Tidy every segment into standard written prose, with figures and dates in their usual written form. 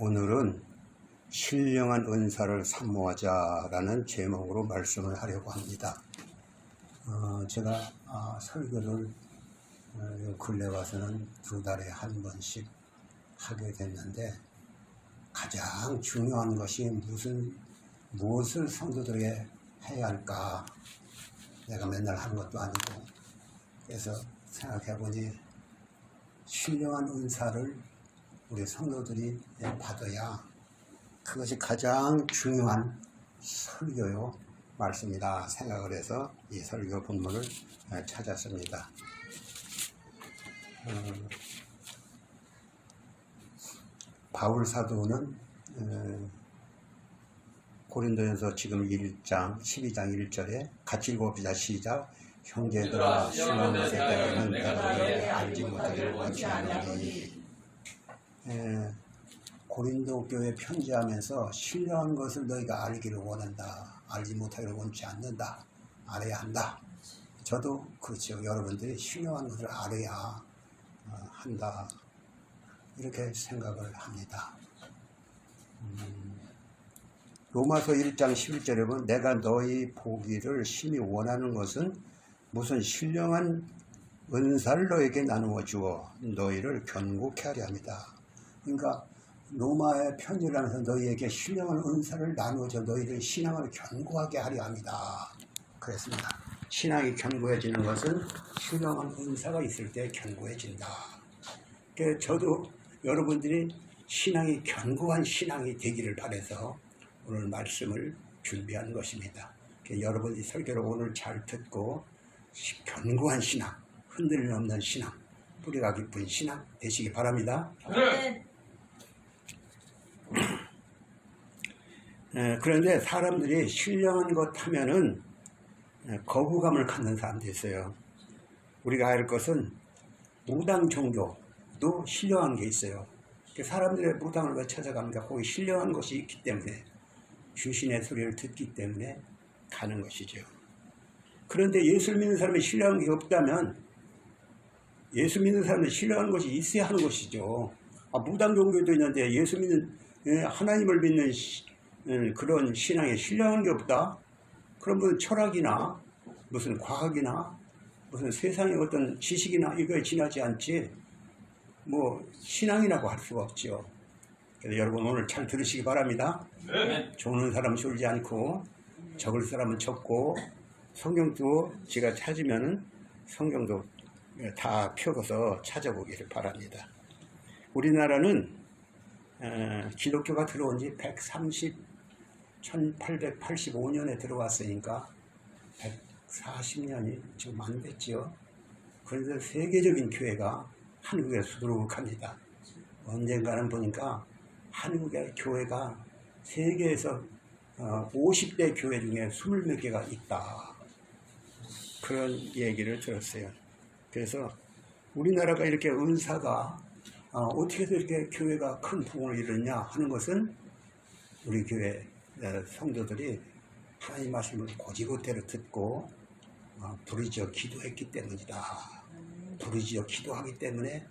오늘은 신령한 은사를 사모하자라는 제목으로 말씀을 하려고 합니다. 제가 설교를 근래 와서는 2달에 한 번씩 하게 됐는데, 가장 중요한 것이 무엇을 성도들에게 해야 할까? 내가 맨날 하는 것도 아니고. 그래서 생각해 보니 신령한 은사를 우리 성도들이 받아야 그것이 가장 중요한 설교요 말씀이다 생각을 해서 이 설교 본문을 찾았습니다. 바울 사도는 고린도전서 지금 1장 12장 1절에 같이 읽어봅시다. 시작. 형제들아, 신령한 것에 대하여는 내가 너희에게 알지 못하기를 원치 않으니. 고린도 교회 편지하면서 신령한 것을 너희가 알기를 원한다. 알지 못하기를 원치 않는다. 알아야 한다. 저도 그렇죠. 여러분들이 신령한 것을 알아야 한다. 이렇게 생각을 합니다. 로마서 1장 11절에 보면 내가 너희 보기를 심히 원하는 것은 무슨 신령한 은사를 너에게 나누어 주어 너희를 견고케 하려 합니다. 그러니까 로마의 편지를 하면서 너희에게 신령한 은사를 나누어줘 너희를 신앙을 견고하게 하려 합니다. 그랬습니다. 신앙이 견고해지는 것은 신령한 은사가 있을 때 견고해진다. 그래서 저도 여러분들이 신앙이 견고한 신앙이 되기를 바라서 오늘 말씀을 준비한 것입니다. 여러분이 설교를 오늘 잘 듣고 견고한 신앙, 흔들림 없는 신앙, 뿌리가 깊은 신앙 되시기 바랍니다. 네. 그런데 사람들이 신령한 것 하면은 거부감을 갖는 사람도 있어요. 우리가 알 것은 무당 종교도 신령한 게 있어요. 사람들의 무당을 왜 찾아갑니까? 거기 신령한 것이 있기 때문에, 귀신의 소리를 듣기 때문에 가는 것이죠. 그런데 예수 믿는 사람이 신령한 게 없다면 예수 믿는 사람은 신령한 것이 있어야 하는 것이죠. 무당 종교도 있는데 예수 믿는 하나님을 믿는 그런 신앙에 신령한 게 없다? 그럼 무슨 철학이나 무슨 과학이나 무슨 세상의 어떤 지식이나 이거에 지나지 않지 뭐 신앙이라고 할 수가 없죠. 그래서 여러분 오늘 잘 들으시기 바랍니다. 네. 좋은 사람은 졸지 않고 적을 사람은 적고 성경도 제가 찾으면 성경도 다 펴서 찾아보기를 바랍니다. 우리나라는 기독교가 들어온 지 1885년에 들어왔으니까 140년이 지금 안 됐죠. 그런데 세계적인 교회가 한국에 수두룩합니다. 언젠가는 보니까 한국의 교회가 세계에서 50대 교회 중에 20몇 개가 있다. 그런 얘기를 들었어요. 그래서 우리나라가 이렇게 은사가 어떻게 해서 이렇게 교회가 큰 부흥을 이루느냐 하는 것은 우리 교회 성도들이 하나님 말씀을 고지고대로 듣고 부르짖어 기도했기 때문이다. 부르짖어 기도하기 때문에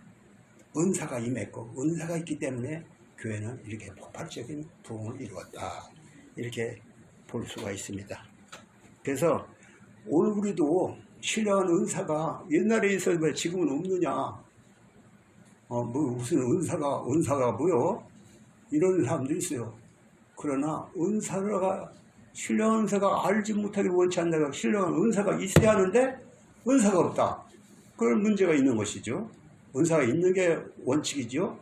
은사가 임했고 은사가 있기 때문에 교회는 이렇게 폭발적인 부흥을 이루었다. 이렇게 볼 수가 있습니다. 그래서 오늘 우리도 신령한 은사가 옛날에 있어서 왜 지금은 없느냐? 무슨 은사가 뭐요? 이런 사람도 있어요. 그러나 신령한 은사가 알지 못하기를 원치 않는다. 신령한 은사가 있어야 하는데 은사가 없다. 그런 문제가 있는 것이죠. 은사가 있는 게 원칙이죠.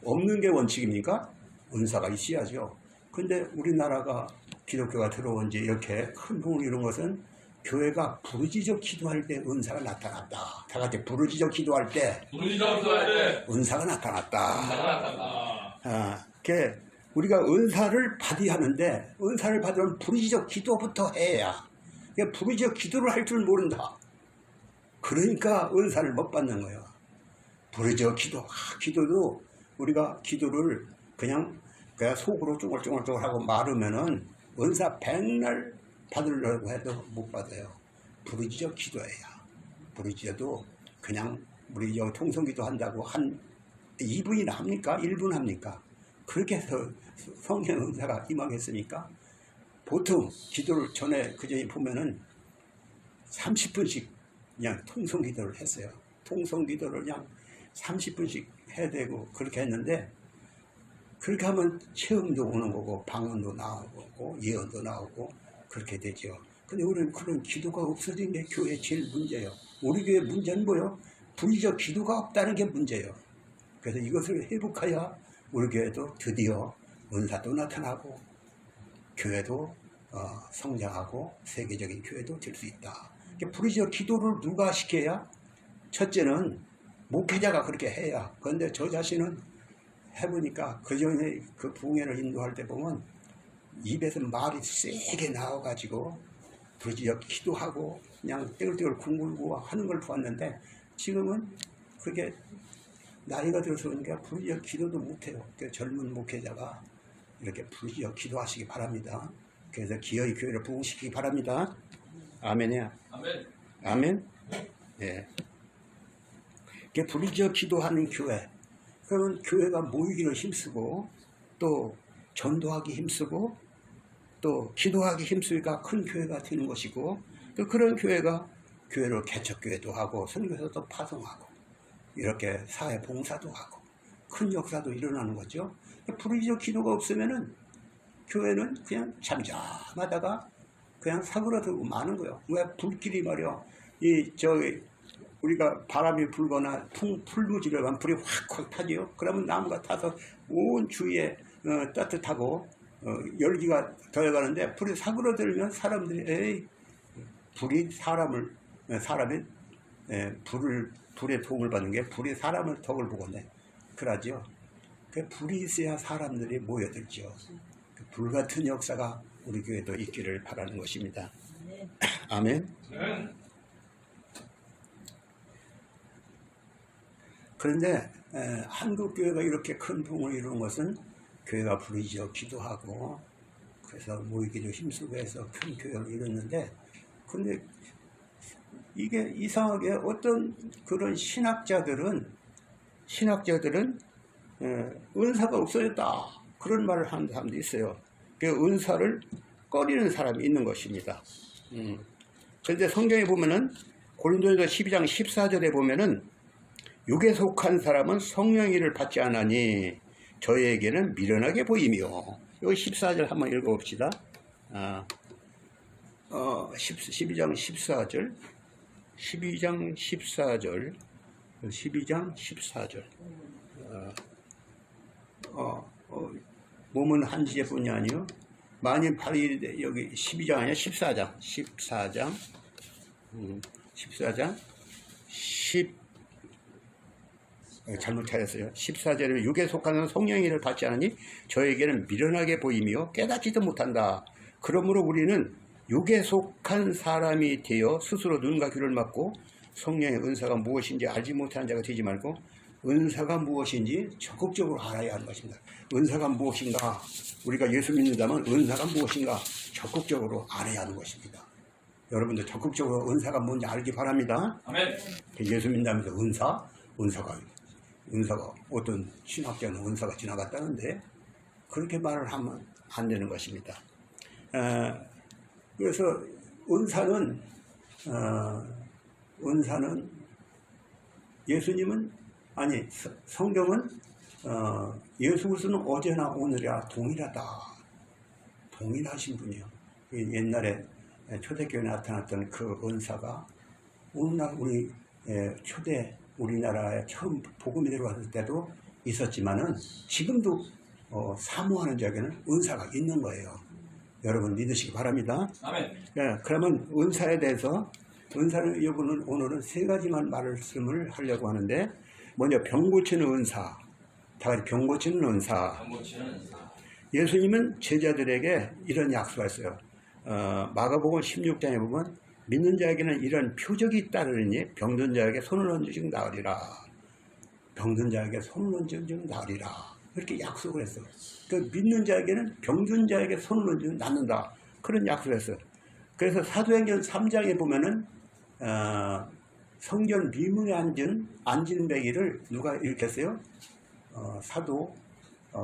없는 게 원칙입니까? 은사가 있어야죠. 근데 우리나라가 기독교가 들어온 지 이렇게 큰 부흥을 이룬 것은 교회가 부르짖어 기도할 때 은사가 나타났다. 다 같이 부르짖어 기도할 때 은사가 나타났다. 우리가 은사를 받아야 하는데 은사를 받으면 부르짖어 기도부터 해야. 부르짖어 기도를 할 줄 모른다. 그러니까 은사를 못 받는 거예요. 부르짖어 기도도 우리가 기도를 그냥 속으로 쫑글쫑글 하고 말으면은 은사 백날 받으려고 해도 못 받아요. 부르짖어 기도해야. 부르짖어도 그냥 우리 통성기도 한다고 한 2분이나 합니까? 1분 합니까? 그렇게 해서 성령 은사가 임하겠습니까? 보통 기도를 전에 그전에 보면은 30분씩 그냥 통성 기도를 했어요. 통성 기도를 그냥 30분씩 해야 되고 그렇게 했는데, 그렇게 하면 체험도 오는 거고 방언도 나오고 예언도 나오고 그렇게 되죠. 근데 우리는 그런 기도가 없어진 게 교회의 제일 문제예요. 우리 교회 문제는 뭐예요? 불의적 기도가 없다는 게 문제예요. 그래서 이것을 회복해야 우리 교회도 드디어 은사도 나타나고 교회도 성장하고 세계적인 교회도 될 수 있다. 불의적 기도를 누가 시켜야? 첫째는 목회자가 그렇게 해야. 그런데 저 자신은 해보니까 그전에 그 부흥회를 인도할 때 보면 입에서 말이 세게 나와가지고 불의적 기도하고 그냥 떼굴떼굴 굴고 하는 걸 보았는데, 지금은 그게 나이가 들어서 그러니까 불의적 기도도 못해요. 젊은 목회자가 이렇게 불의적 기도하시기 바랍니다. 그래서 기어이 교회를 부흥시키기 바랍니다. 아멘이야. 아멘. 아멘. 예. 불의적 기도하는 교회. 그러면 교회가 모이기를 힘쓰고 또 전도하기 힘쓰고 또 기도하기 힘쓰니까 큰 교회가 되는 것이고, 또 그런 교회가 교회로 개척교회도 하고 선교사도 파송하고 이렇게 사회 봉사도 하고 큰 역사도 일어나는 거죠. 불의적 기도가 없으면은 교회는 그냥 잠잠하다가 그냥 사그라들고 마는 거예요. 왜? 불길이 말이요. 우리가 바람이 불거나 풀무지를 가면 불이 확확 타지요. 그러면 나무가 타서 온 주위에 따뜻하고 열기가 더해가는데, 불이 사그러들면 사람들이 에이, 불이 사람의 불의 도움을 받는 게 불이 사람을 덕을 보겠네. 그러죠. 그 불이 있어야 사람들이 모여들죠. 그 불같은 역사가 우리 교회도 있기를 바라는 것입니다. 네. 아멘. 네. 그런데 한국 교회가 이렇게 큰 부흥을 이룬 것은 교회가 불의적 기도하고 그래서 모이기도 힘쓰고 해서 큰 교회를 이뤘는데, 근데 이게 이상하게 어떤 그런 신학자들은 은사가 없어졌다 그런 말을 하는 사람도 있어요. 그 은사를 꺼리는 사람이 있는 것입니다. 그런데 성경에 보면은 고린도전서 12장 14절에 보면은 육에 속한 사람은 성령의 일을 받지 않으니 저에게는 미련하게 보이며, 여기 14절 한번 읽어봅시다. 12장 14절 12장 14절 몸은 한지에뿐이 아니요 만일 팔이 여기 12장 아니야 14장 10 잘못 찾았어요. 14절에 육에 속하는 성령의 일을 받지 않으니 저에게는 미련하게 보이며 깨닫지도 못한다. 그러므로 우리는 육에 속한 사람이 되어 스스로 눈과 귀를 막고 성령의 은사가 무엇인지 알지 못하는 자가 되지 말고 은사가 무엇인지 적극적으로 알아야 하는 것입니다. 은사가 무엇인가, 우리가 예수 믿는다면 은사가 무엇인가 적극적으로 알아야 하는 것입니다. 여러분들 적극적으로 은사가 뭔지 알기 바랍니다. 아멘. 예수 믿는다면서 은사가 어떤 신학자는 은사가 지나갔다는데 그렇게 말을 하면 안 되는 것입니다. 그래서 은사는 예수님은 아니 성경은 예수 그리스도는 어제나 오늘이라 동일하다. 동일하신 분이요. 옛날에 초대교회에 나타났던 그 은사가 오늘날 우리나라에 처음 복음이 들어왔을 때도 있었지만은 지금도 사모하는 자에게는 은사가 있는 거예요. 여러분 믿으시기 바랍니다. 아멘. 네, 그러면 은사에 대해서 은사를 오늘은 세 가지만 말씀을 하려고 하는데, 먼저 병 고치는 은사, 다 같이 병 고치는 은사. 예수님은 제자들에게 이런 약속했어요. 마가복음 16장에 보면 믿는 자에게는 이런 표적이 따르니 병든 자에게 손을 얹으시고 나으리라. 병든 자에게 손을 얹으시고 나으리라. 이렇게 약속을 했어요. 그 믿는 자에게는 병든 자에게 손을 얹으면 낫는다. 그런 약속을 했어요. 그래서 사도행전 3장에 보면은 성전 미문에 앉은 안진뱅이를 누가 일으켰어요? 사도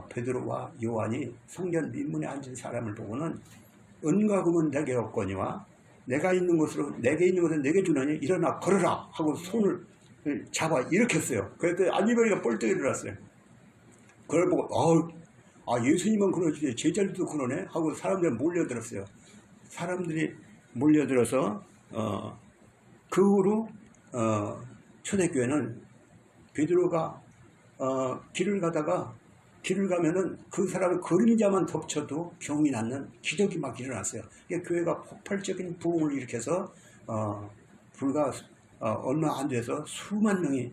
베드로와 요한이 성전 민문에 앉은 사람을 보고는 은과 금은 내게 없거니와 내가 있는 곳으로 내게 있는 것은 내게 주느니 일어나 걸어라 하고 손을 잡아 일으켰어요. 그래서 안일뱅이가 뻘떡 일어났어요. 그걸 보고 예수님은 그러지 제자들도 그러네 하고 사람들이 몰려들었어요. 사람들이 몰려들어서 그 후로 초대교회는 베드로가 길을 가면은 그 사람의 그림자만 덮쳐도 병이 낫는 기적이 막 일어났어요. 이게 교회가 폭발적인 부흥을 일으켜서 불과 얼마 안 돼서 수만 명이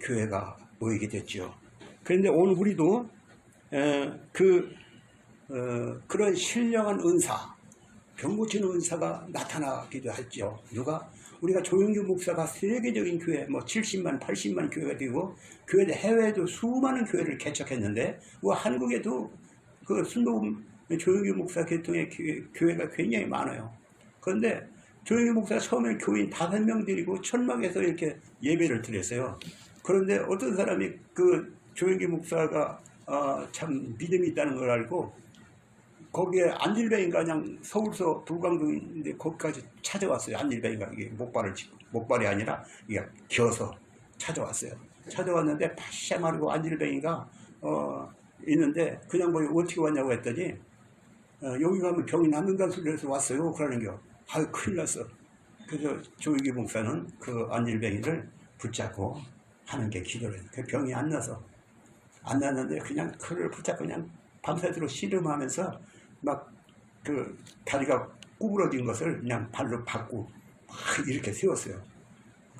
교회가 모이게 됐죠. 그런데 오늘 우리도 그런 신령한 은사, 병 고치는 은사가 나타나기도 했죠. 우리가 조영규 목사가 세계적인 교회, 70만, 80만 교회가 되고, 교회 해외에도 수많은 교회를 개척했는데, 한국에도 그 순복음 조영규 목사 계통의 교회가 굉장히 많아요. 그런데 조영규 목사가 처음에 교인 5명 데리고 천막에서 이렇게 예배를 드렸어요. 그런데 어떤 사람이 그 조영규 목사가 참 믿음이 있다는 걸 알고, 거기에 안일뱅이가 그냥 서울서 불광동인데 거기까지 찾아왔어요. 안일뱅이가 이게 목발이 아니라 이게 기어서 찾아왔어요. 찾아왔는데 파시마르고 안일뱅이가 있는데 그냥 어떻게 왔냐고 했더니 여기 가면 병이 낫는다는 소리에서 왔어요. 그러는겨. 큰일 났어. 그래서 조익기 목사는 그 안일뱅이를 붙잡고 하는 게 기도를 해요. 그 병이 안 났는데 그냥 그를 붙잡고 그냥 밤새도록 씨름하면서 막 그 다리가 구부러진 것을 그냥 발로 밟고 막 이렇게 세웠어요.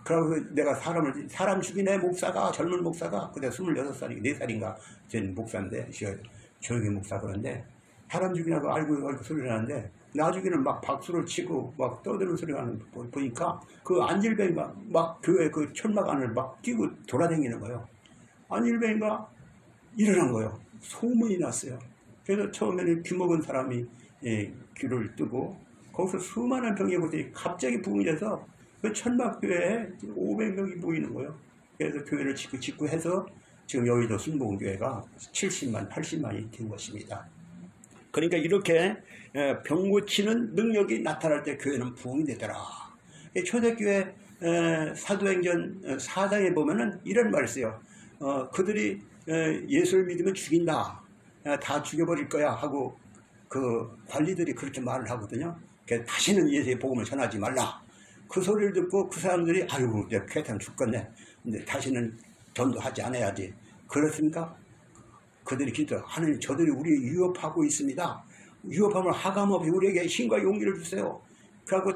그러고 내가 사람 죽이네 목사가, 젊은 목사가, 그때 26살인가 4살인가 된 목사인데, 조용히 목사 그런데, 사람 죽이냐고 알고 소리를 하는데, 나중에는 막 박수를 치고 막 떠드는 소리가 나는 거 보니까 그 안질뱅이가 막 교회 그 천막 안을 막 뛰고 돌아다니는 거예요. 안질뱅이가 일어난 거예요. 소문이 났어요. 그래서 처음에는 귀먹은 사람이 귀를 뜨고 거기서 수많은 병이 고들이 갑자기 부흥이 돼서 그 천막교회에 500명이 모이는 거예요. 그래서 교회를 짓고 해서 지금 여의도 순복음교회가 70만, 80만이 된 것입니다. 그러니까 이렇게 병 고치는 능력이 나타날 때 교회는 부흥이 되더라. 초대교회 사도행전 4장에 보면은 이런 말이 있어요. 그들이 예수를 믿으면 죽인다. 다 죽여버릴 거야 하고 그 관리들이 그렇게 말을 하거든요. 그래서 다시는 예수의 복음을 전하지 말라. 그 소리를 듣고 그 사람들이 아이고 내가 괴탄 죽겠네. 근데 다시는 전도하지 않아야지. 그렇습니까? 그들이 기도 하나님 저들이 우리 위협하고 있습니다. 위협하면 하감없이 우리에게 힘과 용기를 주세요. 그러고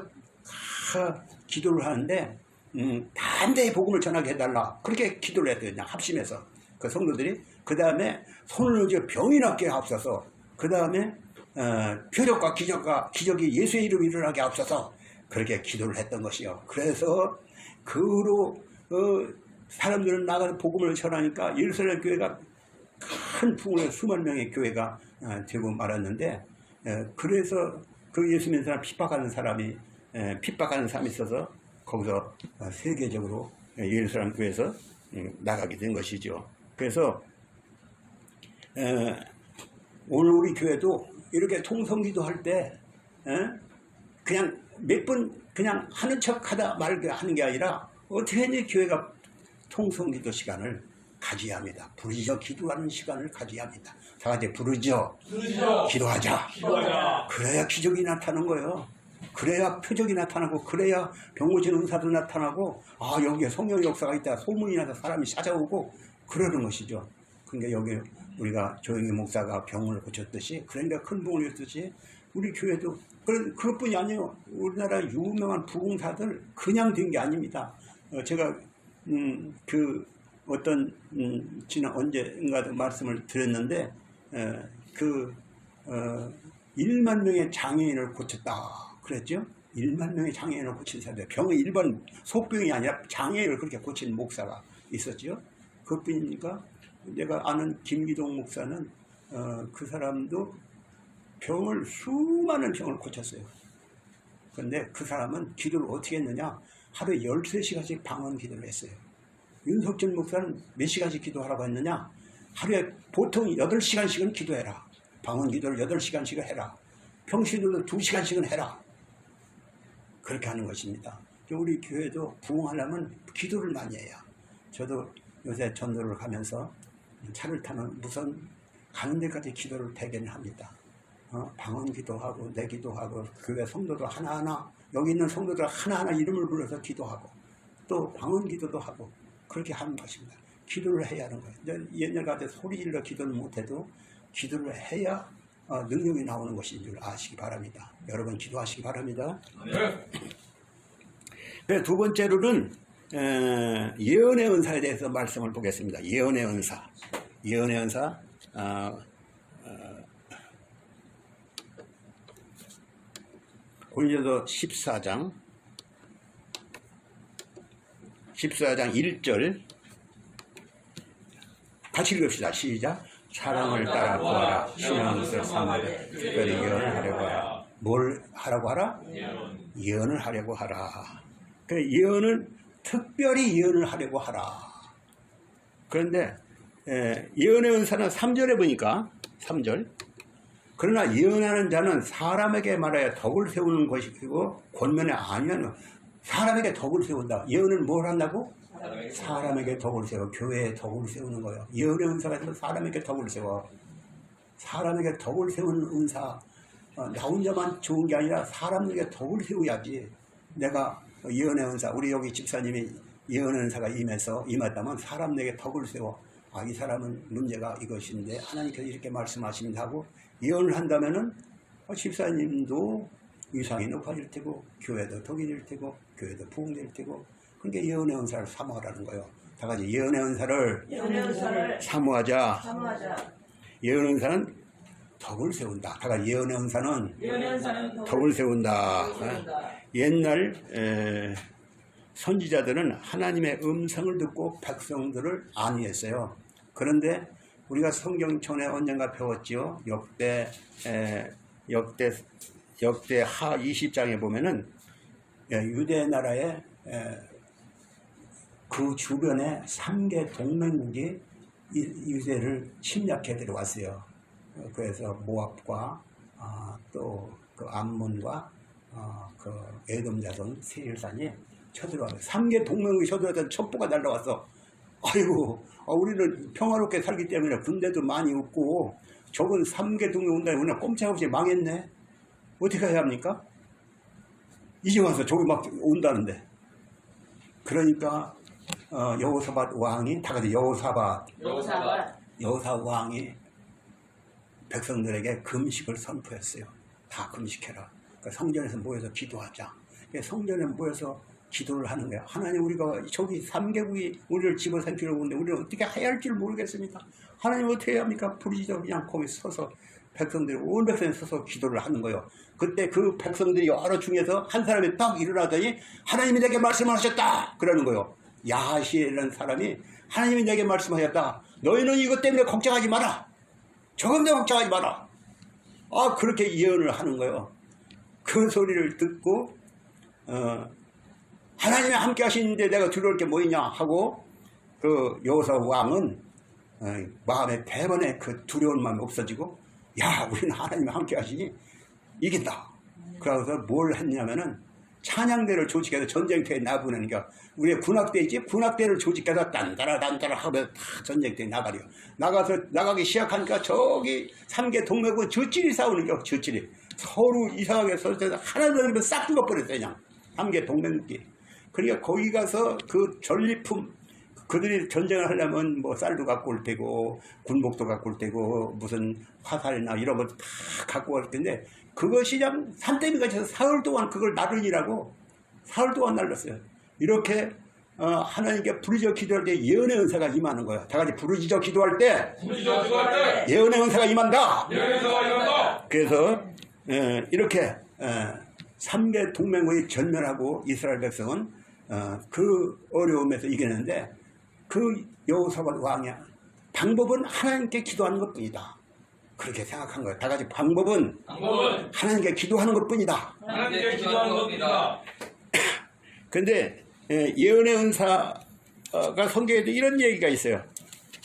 기도를 하는데 반대의 복음을 전하게 해달라. 그렇게 기도를 했대요. 그냥 합심해서. 그 성도들이 그 다음에 손을 얹어 병이 낫게 하옵소서. 그 다음에 표적과 기적이 예수의 이름으로 일어나게 하옵소서. 그렇게 기도를 했던 것이요. 그래서 그 후로 사람들은 나가서 복음을 전하니까 예루살렘 교회가 큰 부흥을 수만 명의 교회가 되고 말았는데, 그래서 그 예수 믿는 사람 핍박하는 사람이 있어서 거기서 세계적으로 예루살렘 교회에서 나가게 된 것이죠. 그래서 오늘 우리 교회도 이렇게 통성기도 할 때 그냥 몇 번 그냥 하는 척 하다 말게 하는 게 아니라 어떻게 했니 교회가 통성기도 시간을 가져야 합니다. 부르짖어 기도하는 시간을 가져야 합니다. 다 같이 부르짖어 기도하자. 그래야 기적이 나타나는 거예요. 그래야 표적이 나타나고, 그래야 병 고치는 은사도 나타나고, 여기에 성령 역사가 있다 소문이 나서 사람이 찾아오고 그러는 것이죠. 그러니까 여기 우리가 조영희 목사가 병을 고쳤듯이, 그러니까 큰 부흥을 일으켰듯이 우리 교회도 그것뿐이 아니에요. 우리나라 유명한 부흥사들 그냥 된 게 아닙니다. 제가 지난 언젠가도 말씀을 드렸는데 1만 명의 장애인을 고쳤다 그랬죠. 1만 명의 장애인을 고친 사람들, 병의 일반 속병이 아니라 장애인을 그렇게 고친 목사가 있었죠. 그뿐이니까 내가 아는 김기동 목사는 그 사람도 수많은 병을 고쳤어요. 그런데 그 사람은 기도를 어떻게 했느냐, 하루에 13시간씩 방언 기도를 했어요. 윤석준 목사는 몇 시간씩 기도하라고 했느냐, 하루에 보통 8시간씩은 기도해라. 방언 기도를 8시간씩은 해라. 평신도도 2시간씩은 해라. 그렇게 하는 것입니다. 우리 교회도 부흥하려면 기도를 많이 해야. 저도 요새 전도를 가면서 차를 타면 우선 가는 데까지 기도를 대개는 합니다. 방언 기도하고 내 기도하고 교회 성도들 하나하나 여기 있는 성도들 하나하나 이름을 불러서 기도하고 또 방언 기도도 하고 그렇게 하는 것입니다. 기도를 해야 하는 거예요. 옛날같이 소리 질러 기도는 못해도 기도를 해야 능력이 나오는 것인 줄 아시기 바랍니다. 여러분 기도하시기 바랍니다. 네. 두 번째로는 예언의 은사에 대해서 말씀을 보겠습니다. 예언의 은사. 예언의 은사. 고린도서 14장 1절 같이 읽읍시다. 시작. 사랑을 따라 구하라. 신앙을 삼하되 특별히 예언을 하려고 하라. 뭘 하라고 하라? 예언을 하려고 하라. 그래, 예언은 특별히 예언을 하려고 하라. 그런데 예언의 은사는 3절에 보니까 3절 그러나 예언하는 자는 사람에게 말하여 덕을 세우는 것이고 권면에 아니면 사람에게 덕을 세운다. 예언은 뭘 한다고? 사람에게 덕을 세워. 교회에 덕을 세우는 거예요. 예언의 은사가 있으면 사람에게 덕을 세워. 사람에게 덕을 세우는 은사. 나 혼자만 좋은 게 아니라 사람에게 덕을 세워야지. 내가 예언의 은사, 우리 여기 집사님이 예언의 은사가 임했다면 사람에게 덕을 세워. 이 사람은 문제가 이것인데 하나님께서 이렇게 말씀하십니다 하고 예언을 한다면은 집사님도 위상이 높아질 테고 교회도 덕이 될 테고 교회도 부흥될 테고 그러니까 예언의 은사를 사모하라는 거예요. 다 같이 예언의 은사를 사모하자. 예언의 은사는 덕을 세운다. 다 같이 예언의 은사는 덕을 세운다. 옛날 선지자들은 하나님의 음성을 듣고 백성들을 안위했어요. 그런데 우리가 성경촌에 언젠가 배웠지요. 역대하 20장에 보면은 유대 나라의 그 주변에 3개 동맹국이 유대를 침략해 들어왔어요. 그래서 모압과 또 그 암몬과 그 에돔 자손 세일산이 쳐들어와서 3개 동맹국이 쳐들어와서 첩보가 날라왔어. 아이고 우리는 평화롭게 살기 때문에 군대도 많이 없고 저건 3개 동맹 온다니 그냥 꼼짝없이 망했네. 어떻게 해야 합니까? 이제 와서 저기 막 온다는데. 그러니까 여호사밧 왕이 다 같이 여호사밧 왕이 백성들에게 금식을 선포했어요. 다 금식해라. 그러니까 성전에서 모여서 기도하자. 그러니까 성전에 모여서 기도를 하는 거야. 하나님 우리가 저기 3개국이 우리를 집어삼키려고 오는데 우리는 어떻게 해야 할지 모르겠습니다. 하나님 어떻게 해야 합니까? 부르짖어 그냥 거기 서서 백성들이 온 백성이 서서 기도를 하는 거예요. 그때 그 백성들이 여러 중에서 한 사람이 딱 일어나더니 하나님이 내게 말씀하셨다 그러는 거예요. 야하시라는 사람이 하나님이 내게 말씀하셨다. 너희는 이것 때문에 걱정하지 마라. 조금 더 걱정하지 마라. 그렇게 예언을 하는 거예요. 그 소리를 듣고 하나님이 함께 하시는데 내가 두려울 게 뭐 있냐 하고 그 여호사 왕은 마음에 대번에 그 두려운 마음이 없어지고 우리는 하나님이 함께 하시니 이긴다. 그래서 뭘 했냐면은 찬양대를 조직해서 전쟁터에 나보내는 게 우리의 군악대 있지? 군악대를 조직해서 단다라 하면 다 전쟁터에 나가려. 나가기 시작하니까 저기 3개 동맹은 저질이 싸우는 게 저질이. 서로 이상하게 서로 하나도 싹 죽어버렸어요. 그냥 3개 동맹끼리. 그러니까 거기 가서 그 전리품 그들이 전쟁을 하려면 뭐 쌀도 갖고 올 테고 군복도 갖고 올 테고 무슨 화살이나 이런 거 다 갖고 올 텐데 그것이 그냥 산더미가 쳐서 사흘 동안 그걸 나르니라고 사흘 동안 날렸어요. 이렇게 하나님께 부르짖어 기도할 때 예언의 은사가 임하는 거예요. 다 같이 부르짖어 기도할 때 예언의 은사가 임한다. 그래서 이렇게 3개 동맹국이 전멸하고 이스라엘 백성은 그 어려움에서 이겼는데 그 여호사밧 왕이 방법은 하나님께 기도하는 것뿐이다. 그렇게 생각한 거예요. 다 같이 방법은 하나님께 기도하는 것뿐이다. 그런데 예언의 은사가 성경에도 이런 얘기가 있어요.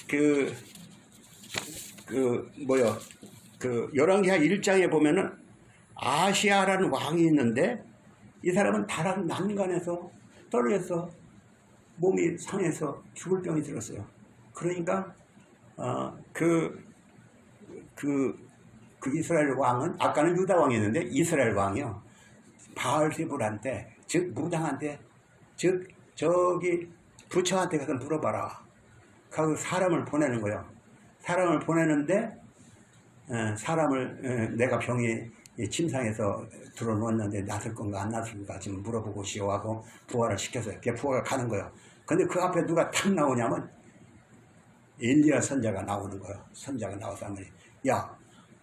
그 열왕기하 1장에 보면은 아시아라는 왕이 있는데 이 사람은 다락 난간에서 떨어져서 몸이 상해서 죽을 병이 들었어요. 그러니까 그 이스라엘 왕은 아까는 유다 왕이었는데 이스라엘 왕이요 바알세불한테 즉 무당한테 즉 저기 부처한테 가서 물어봐라. 그 사람을 보내는 거예요. 사람을 보내는데 내가 병이 침상에서 들어놓았는데 낫을 건가 안 낫을 건가 지금 물어보고 시오 하고 부하를 시켜서요. 부하가 가는 거예요. 근데 그 앞에 누가 탁 나오냐면 엘리야 선자가 나오는 거예요. 선자가 나와서 한 말이 야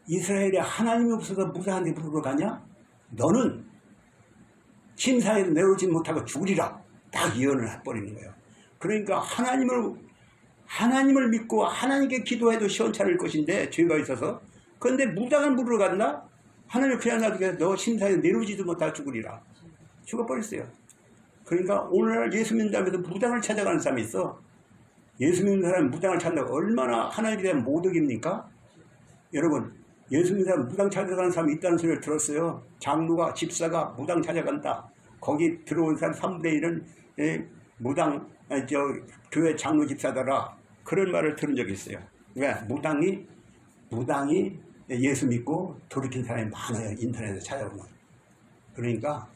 이스라엘에 하나님이 없어서 무사한테 부르러 가냐? 너는 침상에서 내려오지 못하고 죽으리라. 딱 예언을 해버리는 거예요. 그러니까 하나님을 믿고 하나님께 기도해도 시원찮을 것인데 죄가 있어서 그런데 무당을 부르러 간다? 하나님을 그냥 놔두게 너 침상에 내려오지도 못하고 죽으리라. 죽어버렸어요. 그러니까 오늘날 예수 믿는다고 해서 무당을 찾아가는 사람이 있어. 예수 믿는 사람이 무당을 찾는다고 얼마나 하나님에 대한 모독입니까? 여러분 예수 믿는 사람 무당 찾아가는 사람이 있다는 소리를 들었어요. 장로가 집사가 무당 찾아간다. 거기 들어온 사람 3분의 1은 교회 장로 집사더라. 그런 말을 들은 적이 있어요. 왜? 무당이 예수 믿고 돌이킨 사람이 많아요. 인터넷에 찾아보면. 그러니까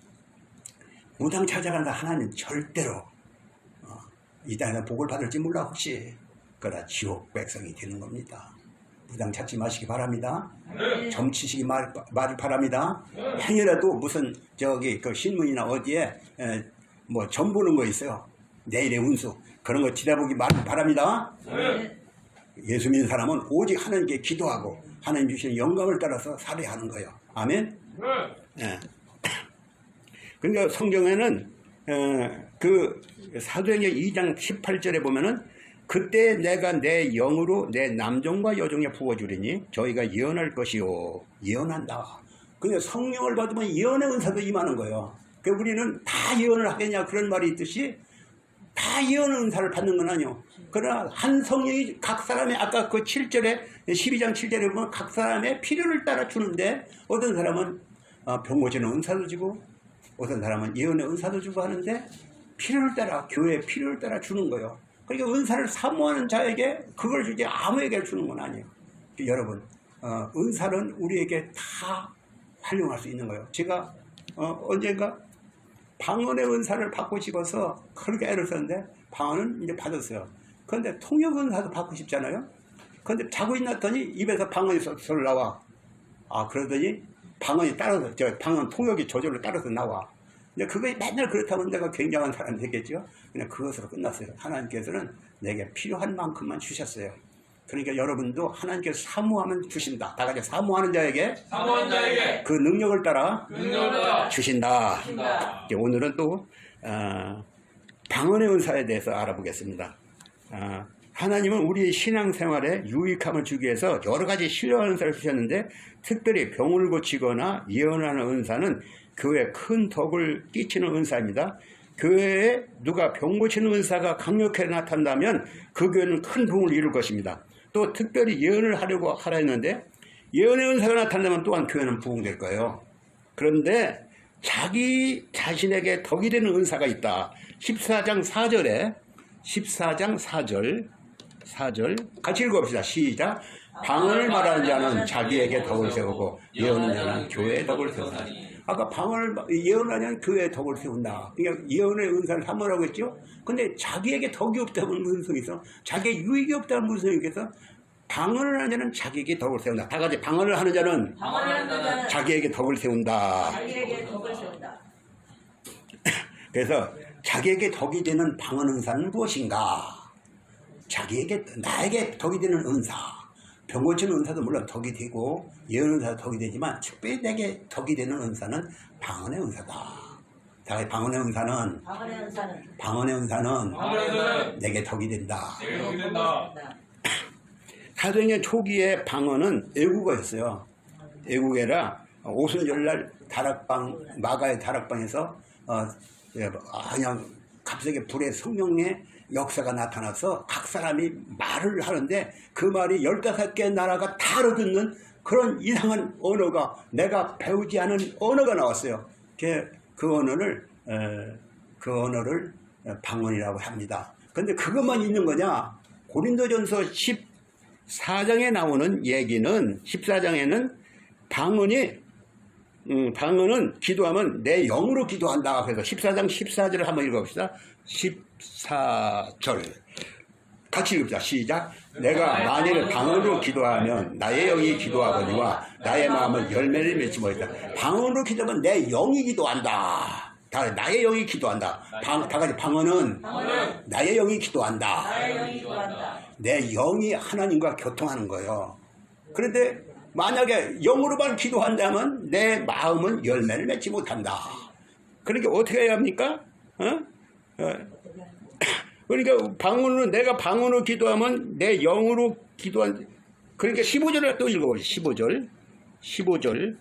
무당 찾아간다 하나님 절대로 이 땅에서 복을 받을지 몰라 혹시 그러다 지옥 백성이 되는 겁니다. 무당 찾지 마시기 바랍니다. 점치시기 말을 바랍니다. 행여라도 무슨 그 신문이나 어디에 점 보는 거 있어요. 내일의 운수 그런 거 지켜보기 말을 바랍니다. 예수 믿는 사람은 오직 하나님께 기도하고 하나님 주시는 영감을 따라서 살아야 하는 거예요. 아멘. 그러니까 성경에는 그 사도행전 2장 18절에 보면은 그때 내가 내 영으로 내 남종과 여종에 부어주리니 저희가 예언할 것이요. 예언한다. 그러니까 성령을 받으면 예언의 은사도 임하는 거예요. 그러니까 우리는 다 예언을 하겠냐 그런 말이 있듯이 다 예언의 은사를 받는 건 아니요. 그러나 한 성령이 각 사람의 아까 그 7절에 12장 7절에 보면 각 사람의 필요를 따라 주는데 어떤 사람은 병 고치는 은사도 주고 어떤 사람은 예언의 은사도 주고 하는데 필요를 따라 교회의 필요를 따라 주는 거예요. 그러니까 은사를 사모하는 자에게 그걸 주지 아무에게 주는 건 아니에요. 여러분 은사는 우리에게 다 활용할 수 있는 거예요. 제가 언젠가 방언의 은사를 받고 싶어서 그렇게 애를 썼는데 방언은 이제 받았어요. 그런데 통역 은사도 받고 싶잖아요. 그런데 자고 있났더니 입에서 방언이 솔솔 나와. 그러더니 방언이 따라서 방언 통역이 저절로 따라서 나와. 근데 그게 맨날 그렇다면 내가 굉장한 사람이 되겠죠. 그냥 그것으로 끝났어요. 하나님께서는 내게 필요한 만큼만 주셨어요. 그러니까 여러분도 하나님께서 사모하면 주신다. 다 같이 사모하는 자에게 그 능력을 따라 주신다. 오늘은 또 방언의 은사에 대해서 알아보겠습니다. 하나님은 우리의 신앙생활에 유익함을 주기 위해서 여러 가지 신령한 은사를 주셨는데 특별히 병을 고치거나 예언하는 은사는 교회에 큰 덕을 끼치는 은사입니다. 교회에 누가 병 고치는 은사가 강력하게 나타난다면 그 교회는 큰 부흥을 이룰 것입니다. 또 특별히 예언을 하려고 하라 했는데 예언의 은사가 나타나면 또한 교회는 부흥될 거예요. 그런데 자기 자신에게 덕이 되는 은사가 있다. 14장 4절 같이 읽어봅시다. 시작. 방언을 말하는 자는 자기에게 덕을 세우고 예언하는 자는 교회에 덕을 세운다. 아까 예언하는 자는 교회에 덕을 세운다. 그러니까 예언의 은사를 사모라고 했죠. 근데 자기에게 덕이 없다면 무슨 소리 있어? 자기에게 유익이 없다면 무슨 소리 있겠어? 방언을 하는 자는 자기에게 덕을 세운다. 다 같이 방언을 하는 자는 자기에게 덕을 세운다. 그래서 자기에게 덕이 되는 방언 은사는 무엇인가? 나에게 덕이 되는 은사. 병 고치는 은사도 물론 덕이 되고 예언 은사도 덕이 되지만 특별히 내게 덕이 되는 은사는 방언의 은사다. 자, 방언의 은사는 내게 덕이 된다. 사도행전 초기에 방언은 애국어였어요. 애국어라 오순절날 마가의 다락방에서 그냥 갑자기 불에 성령의 역사가 나타나서 각 사람이 말을 하는데 그 말이 15개 나라가 다 알아듣는 그런 이상한 언어가, 내가 배우지 않은 언어가 나왔어요. 그 언어를 방언이라고 합니다. 근데 그것만 있는 거냐? 고린도전서 14장에 나오는 얘기는, 14장에는 방언은 기도하면 내 영으로 기도한다. 그래서 14장 14절을 한번 읽어봅시다. 14절 같이 읽읍시다. 시작. 내가 만일 방언으로 기도하면 나의 영이 기도하거니와 나의 마음은 열매를 맺지 못했다. 방언으로 기도하면 내 영이 기도한다. 나의 영이 기도한다. 다 같이 방언은 나의 영이 기도한다. 내 영이 하나님과 교통하는 거예요. 그런데 만약에 영으로만 기도한다면 내 마음은 열매를 맺지 못한다. 그러니까 어떻게 해야 합니까? 그러니까 내가 방언으로 기도하면 내 영으로 기도한, 그러니까 15절을 또 읽어보시죠. 15절.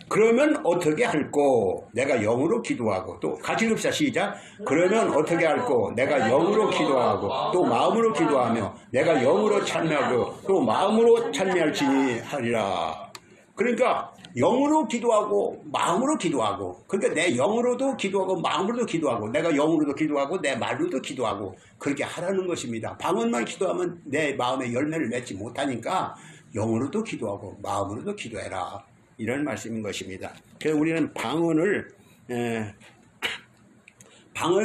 그러면 어떻게 할꼬? 내가 영으로 기도하고, 또 같이 읽읍시다. 시작. 그러면 어떻게 할꼬? 내가 영으로 기도하고 또 마음으로 기도하며 내가 영으로 찬미하고 또 마음으로 찬미할지니 하리라. 그러니까 영으로 기도하고 마음으로 기도하고, 그러니까 내 영으로도 기도하고 마음으로도 기도하고 내가 영으로도 기도하고 내 말로도 기도하고 그렇게 하라는 것입니다. 방언만 기도하면 내 마음에 열매를 맺지 못하니까 영으로도 기도하고 마음으로도 기도해라, 이런 말씀인 것입니다. 그래서 우리는 방언을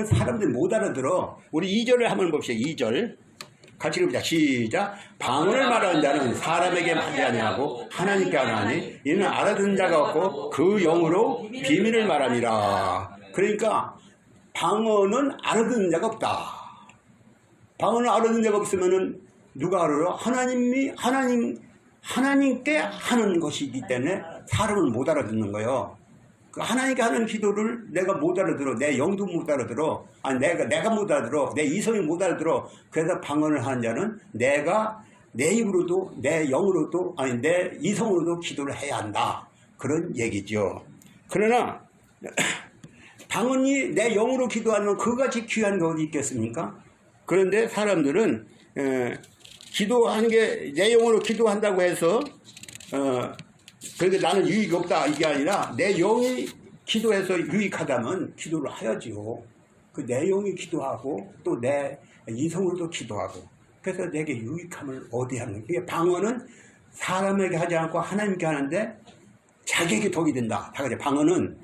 사람들이 못 알아들어. 우리 2절을 한번 봅시다. 2절 같이 읽읍시다. 시작. 방언을 말하는 자는 사람에게 하지 아니하고 하나님께 하나니 이는 알아듣는 자가 없고 그 영으로 비밀을 말함이라. 그러니까 방언은 알아듣는 자가 없다. 방언을 알아듣는 자가 없으면은 누가 알아요? 하나님께 하는 것이기 때문에 사람은 못 알아듣는 거예요. 그 하나님께 하는 기도를 내가 못 알아들어. 내 영도 못 알아들어. 아니, 내가 못 알아들어. 내 이성이 못 알아들어. 그래서 방언을 하는 자는 내가 내 입으로도, 내 영으로도, 아니, 내 이성으로도 기도를 해야 한다. 그런 얘기죠. 그러나, 방언이 내 영으로 기도하는 그같이 귀한 게 어디 있겠습니까? 그런데 사람들은, 기도하는 게 내 영으로 기도한다고 해서, 그러니까 나는 유익이 없다, 이게 아니라 내 영이 기도해서 유익하다면 기도를 하야지요. 그 내 영이 기도하고 또 내 이성으로도 기도하고, 그래서 내게 유익함을 어디 하는 거예요. 방언은 사람에게 하지 않고 하나님께 하는데 자기에게 덕이 된다. 다 같이 방언은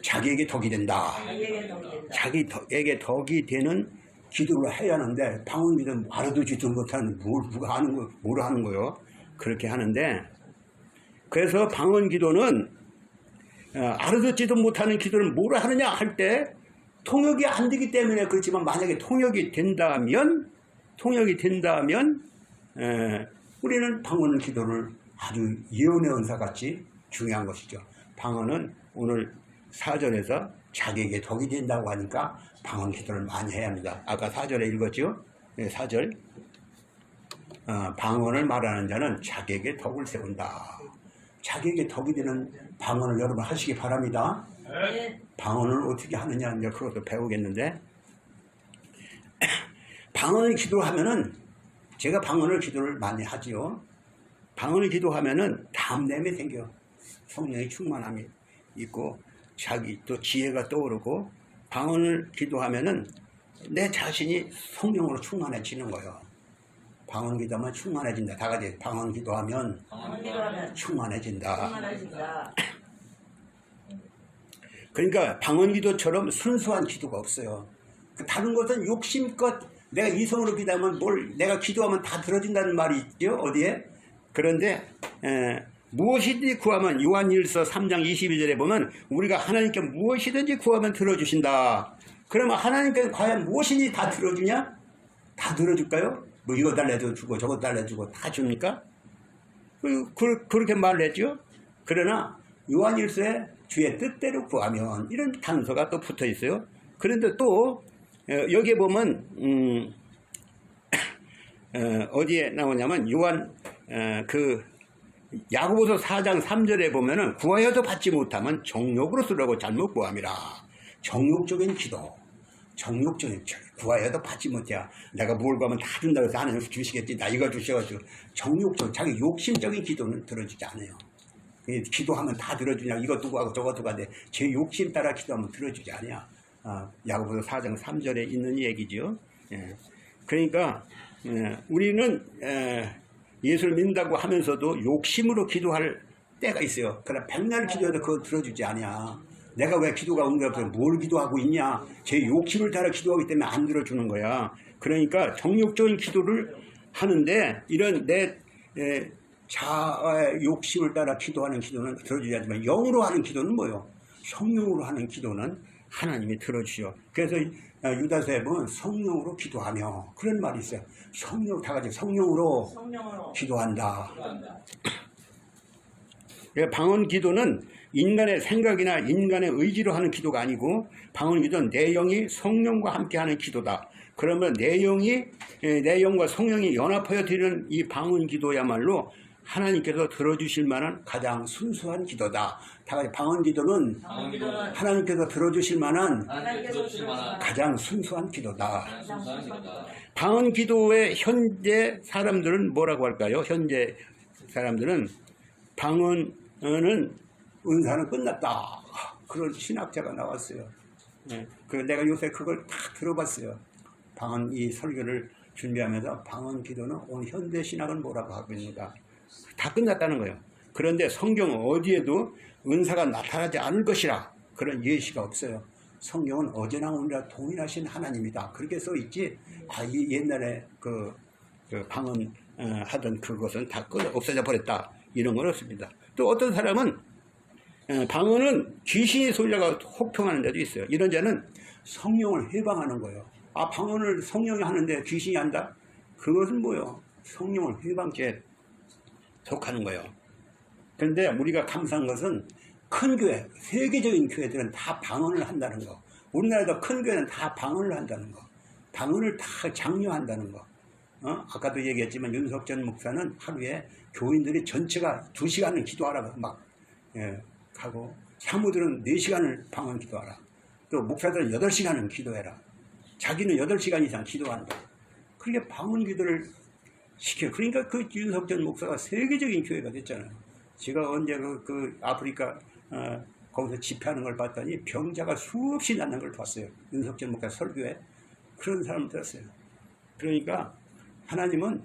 자기에게 덕이 된다. 자기에게 덕이 되는 기도를 해야 하는데, 방언 기도는 알아두지도 못하는 누가 하는 거, 뭐라 하는 거요? 그렇게 하는데, 그래서 방언 기도는 알아듣지도 못하는 기도를 뭐라 하느냐 할 때 통역이 안 되기 때문에 그렇지만, 만약에 통역이 된다면 우리는 방언 기도를 아주 예언의 은사같이 중요한 것이죠. 방언은 오늘 4절에서 자기에게 덕이 된다고 하니까 방언 기도를 많이 해야 합니다. 아까 4절에 읽었죠? 네, 4절. 방언을 말하는 자는 자기에게 덕을 세운다. 자기에게 덕이 되는 방언을 여러분 하시기 바랍니다. 네. 방언을 어떻게 하느냐, 이제 그것도 배우겠는데, 방언을 기도하면은, 제가 방언을 기도를 많이 하지요. 방언을 기도하면은 담냄이 생겨. 성령의 충만함이 있고, 자기 또 지혜가 떠오르고, 방언을 기도하면은 내 자신이 성령으로 충만해지는 거예요. 방언 기도하면 충만해진다. 다 같이 방언 기도하면 충만해진다. 그러니까 방언 기도처럼 순수한 기도가 없어요. 다른 것은 욕심껏 내가 이성으로 기도하면 내가 기도하면 다 들어진다는 말이 있죠. 어디에? 그런데 무엇이든지 구하면, 요한일서 3장 22절에 보면 우리가 하나님께 무엇이든지 구하면 들어주신다. 그러면 하나님께서 과연 무엇이든지 다 들어주냐? 다 들어줄까요? 뭐 이거 달래도 주고 저거 달래주고 다 줍니까? 그렇게 말을 했죠. 그러나 요한일서에 주의 뜻대로 구하면, 이런 단서가 또 붙어 있어요. 그런데 또 여기에 보면 어디에 나오냐면 야고보서 4장 3절에 보면은 구하여도 받지 못하면 정욕으로 쓰라고 잘못 구함이라. 정욕적인 기도. 정욕적인 구하여도 받지 못해. 내가 뭘 구하면 다 준다고 해서 하나님 주시겠지. 나 이거 주셔가지고 정욕적, 자기 욕심적인 기도는 들어주지 않아요. 기도하면 다 들어주냐. 이것도 구하고 저것도 구하는데 제 욕심 따라 기도하면 들어주지 않아요. 야고보서 4장 3절에 있는 얘기죠. 예. 그러니까 우리는 예수를 믿는다고 하면서도 욕심으로 기도할 때가 있어요. 그러나 백날 기도해도 그거 들어주지 않아. 내가 왜 기도가 응답돼서 뭘 기도하고 있냐. 제 욕심을 따라 기도하기 때문에 안 들어주는 거야. 그러니까 정욕적인 기도를 하는데 이런 내 자아의 욕심을 따라 기도하는 기도는 들어주지 않지만 영으로 하는 기도는 뭐요? 성령으로 하는 기도는 하나님이 들어주죠. 그래서 유다서에 보면 성령으로 기도하며 그런 말이 있어요. 성령 다 같이 성령으로 기도한다. 방언 기도는 인간의 생각이나 인간의 의지로 하는 기도가 아니고 방언 기도는 내 영이 성령과 함께 하는 기도다. 그러면 내 영과 성령이 연합하여 드리는 이 방언 기도야말로 하나님께서 들어주실 만한 가장 순수한 기도다. 다 같이 방언 기도는 하나님께서 들어주실 만한 가장 순수한 기도다. 방언 기도의 현재 사람들은 뭐라고 할까요? 현재 사람들은 방언은 은사는 끝났다. 그런 신학자가 나왔어요. 내가 요새 그걸 다 들어봤어요. 방언 이 설교를 준비하면서 방언 기도는 오늘 현대 신학은 뭐라고 하고 있는가. 다 끝났다는 거예요. 그런데 성경은 어디에도 은사가 나타나지 않을 것이라 그런 예시가 없어요. 성경은 어제나 오늘이나 동일하신 하나님이다. 그렇게 써있지. 이 옛날에 그 방언 하던 그것은 다 없어져 버렸다. 이런 건 없습니다. 또 어떤 사람은 방언은 귀신이 소리가 혹평하는 데도 있어요. 이런 자는 성령을 해방하는 거예요. 방언을 성령이 하는데 귀신이 한다? 그것은 뭐예요? 성령을 해방죄에 속하는 거예요. 그런데 우리가 감사한 것은 큰 교회, 세계적인 교회들은 다 방언을 한다는 거. 우리나라도 큰 교회는 다 방언을 한다는 거. 방언을 다 장려한다는 거. 아까도 얘기했지만 윤석전 목사는 하루에 교인들이 전체가 2시간을 기도하라고 막 하고 사무들은 4시간을 방언 기도하라. 또 목사들은 8시간은 기도해라. 자기는 8시간 이상 기도한다. 그렇게 방언 기도를 시켜요. 그러니까 그 윤석전 목사가 세계적인 교회가 됐잖아요. 제가 언제 그 아프리카 거기서 집회하는 걸 봤더니 병자가 수없이 낳는 걸 봤어요. 윤석전 목사 설교에 그런 사람 들었어요. 그러니까 하나님은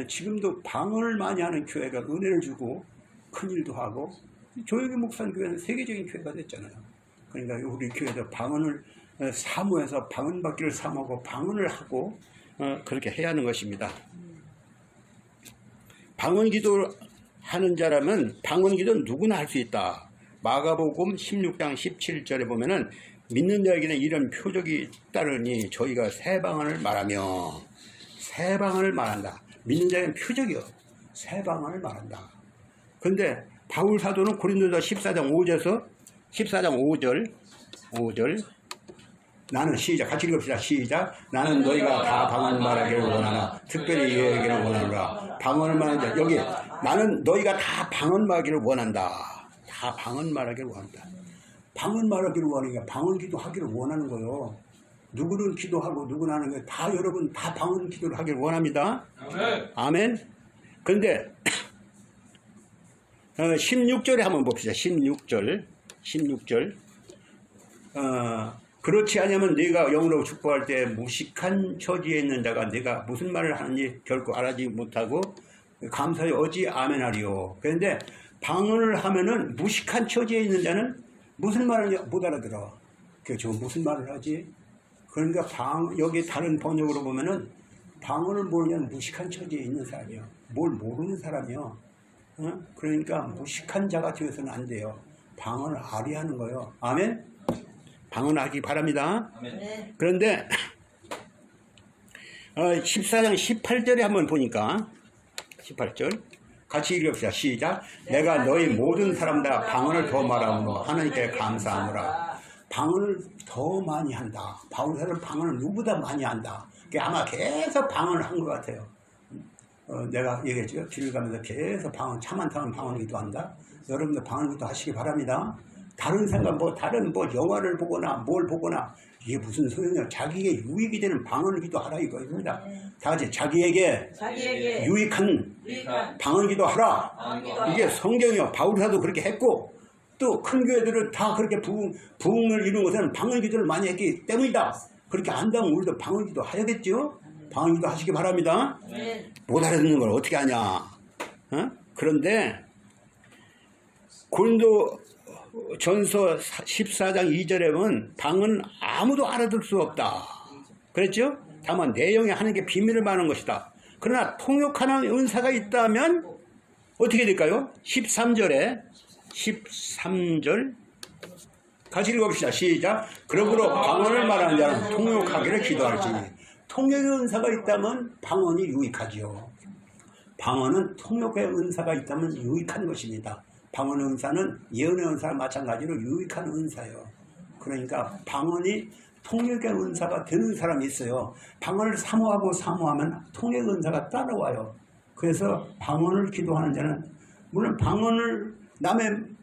지금도 방언을 많이 하는 교회가 은혜를 주고 큰일도 하고 조혁이 목사 교회는 세계적인 교회가 됐잖아요. 그러니까 우리 교회도 방언을 사모해서 방언 받기를 사모하고 방언을 하고 그렇게 해야 하는 것입니다. 방언 기도 하는 자라면 방언 기도는 누구나 할 수 있다. 마가복음 16장 17절에 보면은 믿는 자에게는 이런 표적이 따르니 저희가 새 방언을 말하며 새 방언을 말한다. 믿는 자에게는 표적이요. 새 방언을 말한다. 그런데 바울 사도는 고린도서 14장 5절 나는 시작 같이 읽읍시다. 시작. 나는 너희가 다 방언을 말하기를 원하나 특별히 이에게는 원하노라. 방언을 말하는 자 여기 나는 너희가 다 방언 말하기를 원한다. 다 방언 말하기를 원한다. 방언 말하기를 원하니까 방언 기도하기를 원하는 거예요. 누구는 기도하고 누구는 하는 거예요. 다 여러분 다 방언 기도를 하기를 원합니다. 아멘. 아멘. 그런데 16절에 한번 봅시다. 16절 그렇지 않으면 네가 영으로 축복할 때 무식한 처지에 있는 자가 네가 무슨 말을 하는지 결코 알아지 못하고 감사히 어찌 아멘하리요. 그런데 방언을 하면은 무식한 처지에 있는 자는 무슨 말을 못 알아들어. 그래서 무슨 말을 하지? 그러니까 여기 다른 번역으로 보면은 방언을 모르면 무식한 처지에 있는 사람이요. 뭘 모르는 사람이요. 그러니까 무식한 자가 되어서는 안 돼요. 방언을 아리하는 거예요. 아멘? 방언하기 바랍니다. 아멘. 그런데 14장 18절에 한번 보니까 18절 같이 읽읍시다. 시작. 내가 너희 모든 사람 다 방언을 더 말하므로 하나님께 감사하노라. 방언을 더 많이 한다. 바울사는 방언을 누구보다 많이 한다. 아마 계속 방언을 한 것 같아요. 내가 얘기했죠. 길을 가면서 계속 방언, 차 많다면 방언 기도한다. 여러분들 방언 기도 하시기 바랍니다. 다른 생각 다른 영화를 보거나 뭘 보거나 이게 무슨 소용이야. 자기에게 유익이 되는 방언을 기도하라 이거입니다. 다 같이 자기에게 유익한 방언 기도하라. 이게 성경이요. 바울사도 그렇게 했고 또 큰 교회들은 다 그렇게 부흥을 이룬 것은 방언 기도를 많이 했기 때문이다. 그렇게 안다면 우리도 방언 기도 하야겠죠? 방언 기도 하시기 바랍니다. 못 알아듣는 걸 어떻게 하냐. 그런데 고린도 전서 14장 2절에 보면 방언은 아무도 알아들 수 없다. 그랬죠? 다만 내용에 하나님께 비밀을 말하는 것이다. 그러나 통역하는 은사가 있다면 어떻게 될까요? 13절 같이 읽어봅시다. 시작. 그러므로 방언을 말하는 자는 통역하기를 기도할지니. 통역의 은사가 있다면 방언이 유익하지요. 방언은 통역의 은사가 있다면 유익한 것입니다. 방언의 은사는 예언의 은사와 마찬가지로 유익한 은사예요. 그러니까 방언이 통역의 은사가 되는 사람이 있어요. 방언을 사모하면 통역의 은사가 따라와요. 그래서 방언을 기도하는 자는 물론 방언을 남의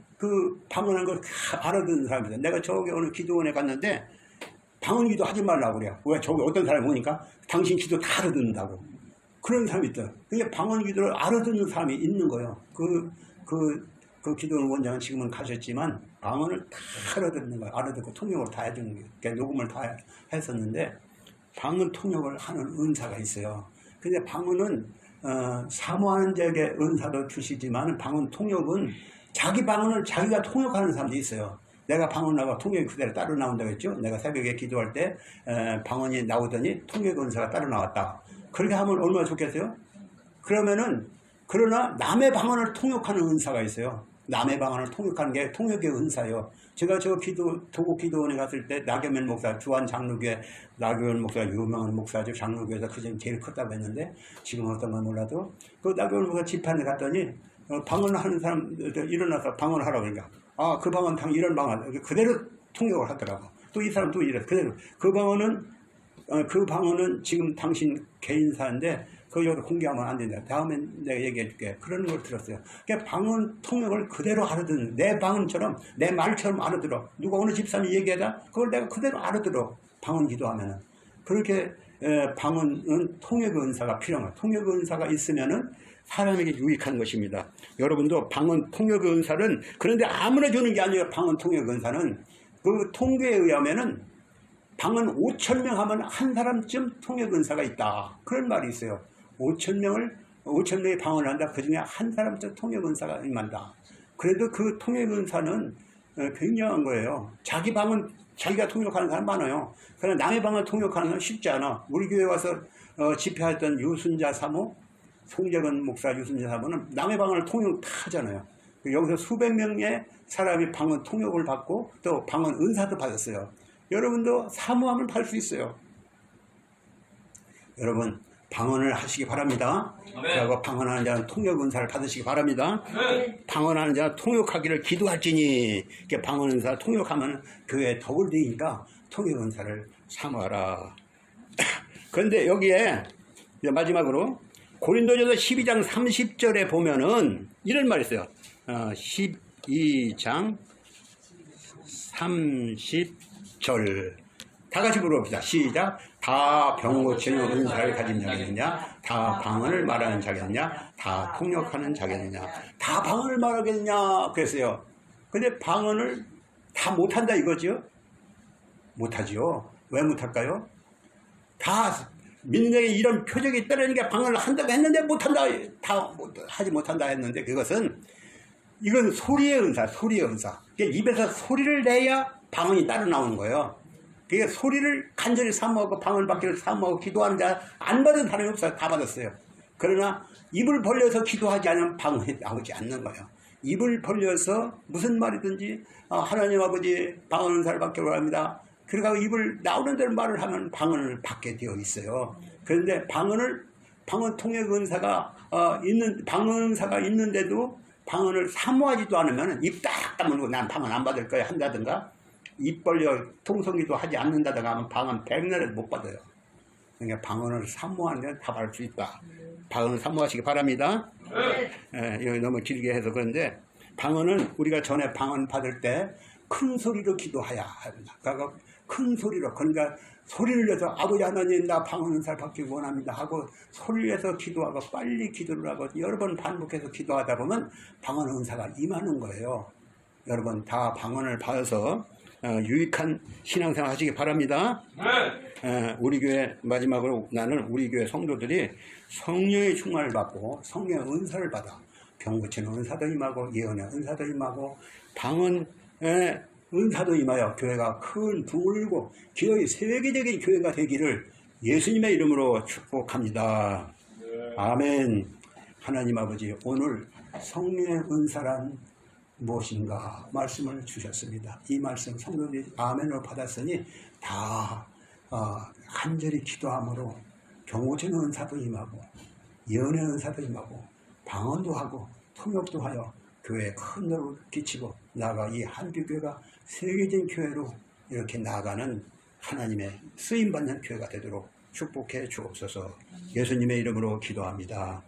방언한 걸 알아듣는 사람이다. 내가 저기 오늘 기도원에 갔는데 방언 기도 하지 말라고 그래요. 왜? 저기 어떤 사람이 오니까 당신 기도 다 알아듣는다고. 그런 사람이 있다. 그러니까 방언 기도를 알아듣는 사람이 있는 거예요. 그 기도원 원장은 지금은 가셨지만 방언을 다 알아듣는 거예요. 알아듣고 통역을 다 해주는 거예요. 그러니까 녹음을 다 했었는데 방언 통역을 하는 은사가 있어요. 근데 방언은 사모하는 자에게 은사도 주시지만 방언 통역은 자기 방언을 자기가 통역하는 사람도 있어요. 내가 방언 나가 통역이 그대로 따로 나온다고 했죠. 내가 새벽에 기도할 때 방언이 나오더니 통역 은사가 따로 나왔다. 그렇게 하면 얼마나 좋겠어요? 그러나 남의 방언을 통역하는 은사가 있어요. 남의 방언을 통역하는 게 통역의 은사예요. 제가 도곡 기도원에 갔을 때 나겸현 목사, 주한 장로교회 나겸현 목사가 유명한 목사죠. 장로교회에서 그중에 제일 컸다고 했는데 지금 어떤 건 몰라도 그 나겸현 목사 집회에 갔더니 방언을 하는 사람들 일어나서 방언을 하라고 그러니까 그 방언 이런 방언 그대로 통역을 하더라고. 또 이 사람 또 이래 그대로 그 방언은 지금 당신 개인사인데 그거 여기서 공개하면 안 된다. 다음에 내가 얘기해 줄게. 그런 걸 들었어요. 그러니까 방언 통역을 그대로 알아듣는 내 방언처럼 내 말처럼 알아들어. 누가 어느 집사님이 얘기하다 그걸 내가 그대로 알아들어. 방언 기도하면은 그렇게 방언은 통역의 은사가 필요한 거예요. 통역의 은사가 있으면은 사람에게 유익한 것입니다. 여러분도 방언 통역의 은사는 그런데 아무나 주는 게 아니에요. 방언 통역의 은사는 그 통계에 의하면은 방언 5,000명 하면 한 사람쯤 통역 은사가 있다. 그런 말이 있어요. 5,000명이 방언을 한다. 그 중에 한 사람쯤 통역 은사가 임한다. 그래도 그 통역 은사는 굉장한 거예요. 자기 방언 자기가 통역하는 사람 많아요. 그러나 남의 방언 통역하는 건 쉽지 않아. 우리 교회 와서 집회했던 유순자 사모, 송재근 목사 유순자 사모는 남의 방언을 통역 다 하잖아요. 여기서 수백 명의 사람이 방언 통역을 받고 또 방언 은사도 받았어요. 여러분도 사모하면 받을 수 있어요. 여러분 방언을 하시기 바랍니다. 그리고 방언하는 자는 통역 은사를 받으시기 바랍니다. 방언하는 자는 통역하기를 기도할지니 방언 은사 통역하면 교회에 덕을 되니까 통역 은사를 사모하라. 그런데 여기에 마지막으로 고린도전서 12장 30절에 보면은 이런 말이 있어요. 12장 30절 다 같이 불러봅시다. 시작. 다 병 고치는 은사를 가진 자겠느냐? 다 방언을 말하는 자겠느냐? 다 통역하는 자겠느냐? 다 방언을 말하겠느냐? 그랬어요. 근데 방언을 다 못한다 이거죠? 못하죠. 왜 못할까요? 다 믿는 자에게 이런 표적이 있다니까 방언을 한다고 했는데 못한다. 다 하지 못한다 했는데 이건 소리의 은사, 소리의 은사. 그러니까 입에서 소리를 내야 방언이 따로 나오는 거예요. 그러니까 소리를 간절히 사모하고 방언을 받기를 사모하고 기도하는 자 안 받은 사람이 없어요. 다 받았어요. 그러나 입을 벌려서 기도하지 않으면 방언이 나오지 않는 거예요. 입을 벌려서 무슨 말이든지 하나님 아버지 방언 은사를 받기를 원합니다. 그러니까 입을 나오는 대로 말을 하면 방언을 받게 되어 있어요. 그런데 방언 통역 은사가 방언사가 있는데도 방언을 사모하지도 않으면 입 딱 다물고 난 방언 안 받을 거야 한다든가 입 벌려 통성기도 하지 않는다든가 하면 방언 100년을 못 받아요. 그러니까 방언을 사모하는 데는 다 받을 수 있다. 방언을 사모하시기 바랍니다. 여기 너무 길게 해서 그런데 방언은 우리가 전에 방언 받을 때 큰 소리로 기도하야 합니다. 그러니까 큰 소리로, 그러니까 소리를 내서 아버지 하나님 나 방언 은사를 받기 원합니다 하고 소리를 내서 기도하고 빨리 기도를 하고 여러 번 반복해서 기도하다 보면 방언 은사가 임하는 거예요. 여러분 다 방언을 받아서 유익한 신앙생활 하시기 바랍니다. 우리 교회 마지막으로 나는 우리 교회 성도들이 성령의 충만을 받고 성령의 은사를 받아 병고치는 은사도 임하고 예언의 은사도 임하고 방언의 은사도 임하여 교회가 큰 부울고 기어이 세계적인 교회가 되기를 예수님의 이름으로 축복합니다. 아멘. 하나님 아버지, 오늘 성령의 은사란 무엇인가 말씀을 주셨습니다. 이 말씀 성도들이 아멘을 받았으니 다 간절히 기도함으로 병고치는 은사도 임하고 예언의 은사도 임하고 방언도 하고 통역도 하여 교회에 큰 영향을 끼치고 나아가 이 한빛교회가 세계적인 교회로 이렇게 나아가는 하나님의 쓰임받는 교회가 되도록 축복해 주옵소서. 예수님의 이름으로 기도합니다.